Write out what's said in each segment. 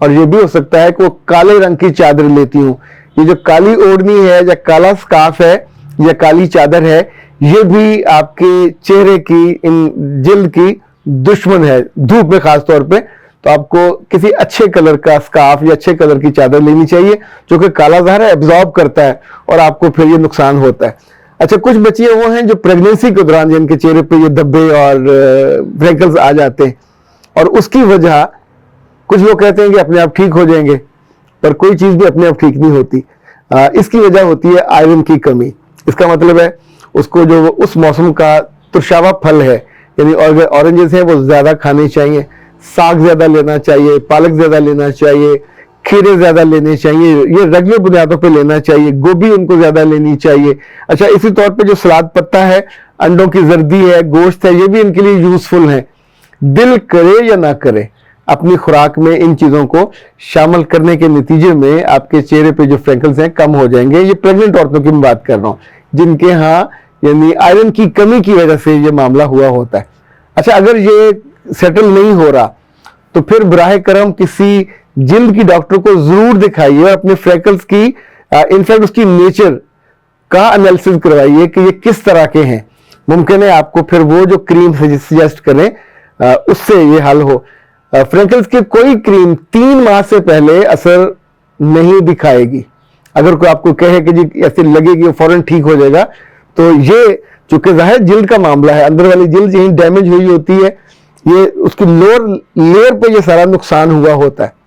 اور یہ بھی ہو سکتا ہے کہ وہ کالے رنگ کی چادر لیتی ہوں. یہ جو کالی اوڑھنی ہے یا کالا سکارف ہے یا کالی چادر ہے، یہ بھی آپ کے چہرے کی جلد کی دشمن ہے دھوپ میں خاص طور پہ. تو آپ کو کسی اچھے کلر کا سکارف یا اچھے کلر کی چادر لینی چاہیے جو کہ کالا ظاہر ہے ایبزارب کرتا ہے اور آپ کو پھر یہ نقصان ہوتا ہے. اچھا، کچھ بچیاں وہ ہیں جو پریگننسی کے دوران جن کے چہرے پہ یہ دھبے اور فرینکلز آ جاتے ہیں، اور اس کی وجہ کچھ لوگ کہتے ہیں کہ اپنے آپ ٹھیک ہو جائیں گے، پر کوئی چیز بھی اپنے آپ ٹھیک نہیں ہوتی. اس کی وجہ ہوتی ہے آئرن کی کمی. اس کا مطلب ہے اس کو جو اس موسم کا ترشاوا پھل ہے، یعنی اورنجز ہیں، وہ زیادہ کھانے چاہیے، ساگ زیادہ لینا چاہیے، پالک زیادہ لینا چاہیے، کھیرے زیادہ لینے چاہیے، یہ ریگولر بنیادوں پہ لینا چاہیے، گوبھی ان کو زیادہ لینی چاہیے. اچھا، اسی طور پہ جو سلاد پتا ہے، انڈوں کی زردی ہے، گوشت ہے، یہ بھی ان کے لیے یوزفل ہیں. دل کرے یا نہ کرے، اپنی خوراک میں ان چیزوں کو شامل کرنے کے نتیجے میں آپ کے چہرے پہ جو فرینکلز ہیں کم ہو جائیں گے. یہ پریگننٹ عورتوں کی میں بات کر رہا ہوں جن کے ہاں یعنی آئرن کی کمی کی وجہ سے یہ معاملہ ہوا ہوتا ہے. اچھا، اگر یہ سیٹل نہیں ہو رہا تو پھر براہ کرم کسی جلد کی ڈاکٹر کو ضرور دکھائیے اور اپنے فرینکلز کی انفیکٹ اس کی نیچر کا انالیسس کروائیے کہ یہ کس طرح کے ہیں. ممکن ہے آپ کو پھر وہ جو کریم سجیسٹ کریں اس سے یہ حل ہو. فرینکلز کی کوئی کریم 3 ماہ سے پہلے اثر نہیں دکھائے گی. اگر کوئی آپ کو کہے کہ جی ایسے لگے گی فوراً ٹھیک ہو جائے گا، تو یہ چونکہ ظاہر جلد کا معاملہ ہے، اندر والی جلد یہیں ڈیمیج ہوئی ہوتی ہے، یہ اس کی لوور لیئر پہ یہ سارا نقصان ہوا ہوتا ہے.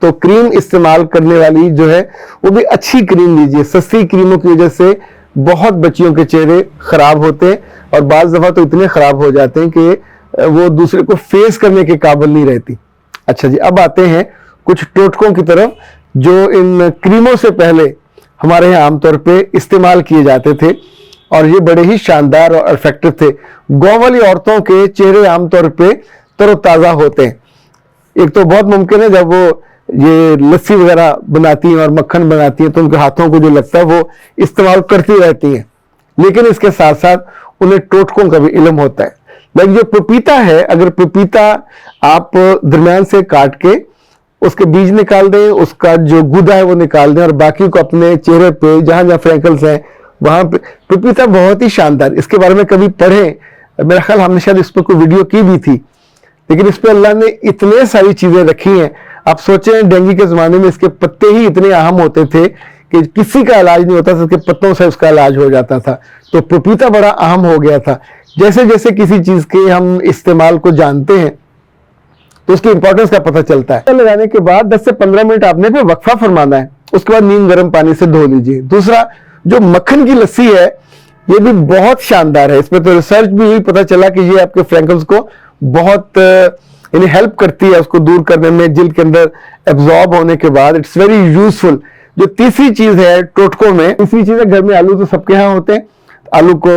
تو کریم استعمال کرنے والی جو ہے وہ بھی اچھی کریم لیجیے. سستی کریموں کی وجہ سے بہت بچیوں کے چہرے خراب ہوتے ہیں اور بعض دفعہ تو اتنے خراب ہو جاتے ہیں کہ وہ دوسرے کو فیس کرنے کے قابل نہیں رہتی. اچھا جی، اب آتے ہیں کچھ ٹوٹکوں کی طرف جو ان کریموں سے پہلے ہمارے یہاں عام طور پہ استعمال کیے جاتے تھے اور یہ بڑے ہی شاندار اور افیکٹو تھے. گاؤں والی عورتوں کے چہرے عام طور پہ تر و تازہ ہوتے ہیں. ایک تو بہت ممکن ہے جب وہ یہ لسی وغیرہ بناتی ہیں اور مکھن بناتی ہیں تو ان کے ہاتھوں کو جو لگتا ہے وہ استعمال کرتی رہتی ہیں، لیکن اس کے ساتھ ساتھ انہیں ٹوٹکوں کا بھی علم ہوتا ہے. لیکن جو پپیتا ہے، اگر پپیتا آپ درمیان سے کاٹ کے اس کے بیج نکال دیں، اس کا جو گودا ہے وہ نکال دیں اور باقی کو اپنے چہرے پہ جہاں جہاں فرینکلز ہیں وہاں پہ، پپیتا بہت ہی شاندار. اس کے بارے میں کبھی پڑھیں، میرا خیال ہم نے شاید اس پہ کوئی ویڈیو کی بھی تھی، لیکن اس پہ اللہ نے اتنے ساری چیزیں رکھی ہیں. آپ سوچیں ڈینگی کے زمانے میں اس کے پتے ہی اتنے اہم ہوتے تھے کہ کسی کا علاج نہیں ہوتا تھا، اس کے پتوں سے اس کا علاج ہو جاتا تھا. تو پپیتا بڑا اہم ہو گیا تھا. جیسے جیسے کسی چیز کے ہم استعمال کو جانتے ہیں تو اس کی امپورٹنس کا پتہ چلتا ہے. لگانے کے بعد 10 سے 15 منٹ آپ نے پھر وقفہ فرمانا ہے، اس کے بعد نیم گرم پانی سے دھو لیجئے. دوسرا، جو مکھن کی لسی ہے یہ بھی بہت شاندار ہے. اس میں تو ریسرچ بھی ہوئی، پتہ چلا کہ یہ آپ کے فرینکلز کو بہت یعنی ہیلپ کرتی ہے اس کو دور کرنے میں، جلد کے اندر ایبزارب ہونے کے بعد. It's very useful. جو تیسری چیز ہے ٹوٹکوں میں، تیسری چیز ہے، گھر میں آلو تو سب کے ہاں ہوتے ہیں. آلو کو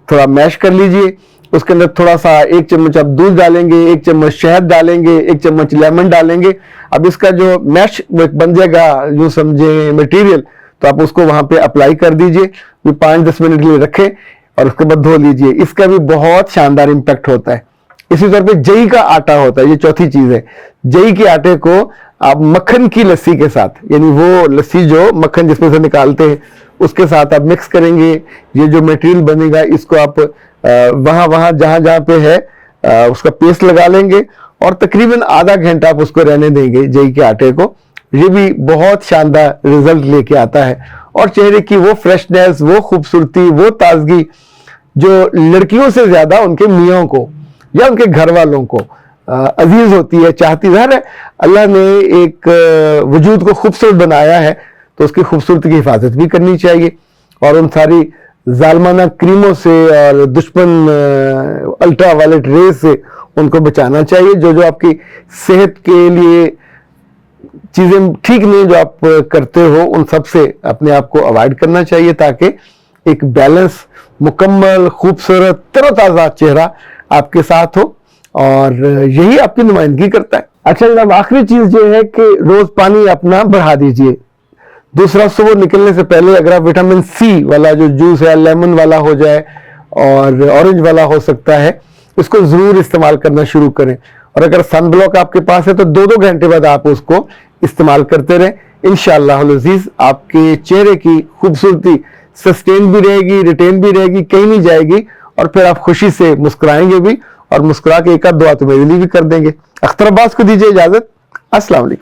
تھوڑا میش کر لیجئے، اس کے اندر تھوڑا سا 1 چمچ آپ دودھ ڈالیں گے، 1 چمچ شہد ڈالیں گے، 1 چمچ لیمن ڈالیں گے. اب اس کا جو میش بن جائے گا جو سمجھیں مٹیریل، تو آپ اس کو وہاں پہ اپلائی کر دیجئے، 5-10 منٹ کے لیے رکھیں اور اس کے بعد دھو لیجئے. اس کا بھی بہت شاندار امپیکٹ ہوتا ہے. اسی طور پہ جئی کا آٹا ہوتا ہے، یہ چوتھی چیز ہے. جئی کے آٹے کو آپ مکھن کی لسی کے ساتھ، یعنی وہ لسی جو مکھن جس میں سے نکالتے ہیں اس کے ساتھ آپ مکس کریں گے. یہ جو میٹیریل بنے گا اس کو آپ وہاں جہاں جہاں پہ ہے اس کا پیسٹ لگا لیں گے اور تقریباً آدھا گھنٹہ آپ اس کو رہنے دیں گے جئی کے آٹے کو. یہ بھی بہت شاندار رزلٹ لے کے آتا ہے اور چہرے کی وہ فریشنس، وہ خوبصورتی، وہ تازگی جو لڑکیوں سے زیادہ ان کے میاں کو یا ان کے گھر والوں کو عزیز ہوتی ہے، چاہتی. ظاہر ہے اللہ نے ایک وجود کو خوبصورت بنایا ہے تو اس کی خوبصورتی کی حفاظت بھی کرنی چاہیے اور ان ساری ظالمانہ کریموں سے اور دشمن الٹرا وائلٹ ریز سے ان کو بچانا چاہیے. جو آپ کی صحت کے لیے چیزیں ٹھیک نہیں جو آپ کرتے ہو ان سب سے اپنے آپ کو اوائڈ کرنا چاہیے تاکہ ایک بیلنس، مکمل، خوبصورت، تر و تازہ چہرہ آپ کے ساتھ ہو اور یہی آپ کی نمائندگی کرتا ہے. اچھا جناب، آخری چیز یہ ہے کہ روز پانی اپنا بڑھا دیجئے. دوسرا، صبح نکلنے سے پہلے اگر آپ وٹامن سی والا جو جوس ہے، لیمن والا ہو جائے اور اورنج والا ہو سکتا ہے، اس کو ضرور استعمال کرنا شروع کریں. اور اگر سن بلاک آپ کے پاس ہے تو 2-2 گھنٹے بعد آپ اس کو استعمال کرتے رہیں. انشاءاللہ العزیز آپ کے چہرے کی خوبصورتی سسٹین بھی رہے گی, ریٹین بھی رہے گی, کہیں نہیں جائے گی, اور پھر آپ خوشی سے مسکرائیں گے بھی, اور مسکرا کے ایک آدھ دعا تو میرے لیے بھی کر دیں گے. اختر عباس کو دیجیے اجازت. السلام علیکم.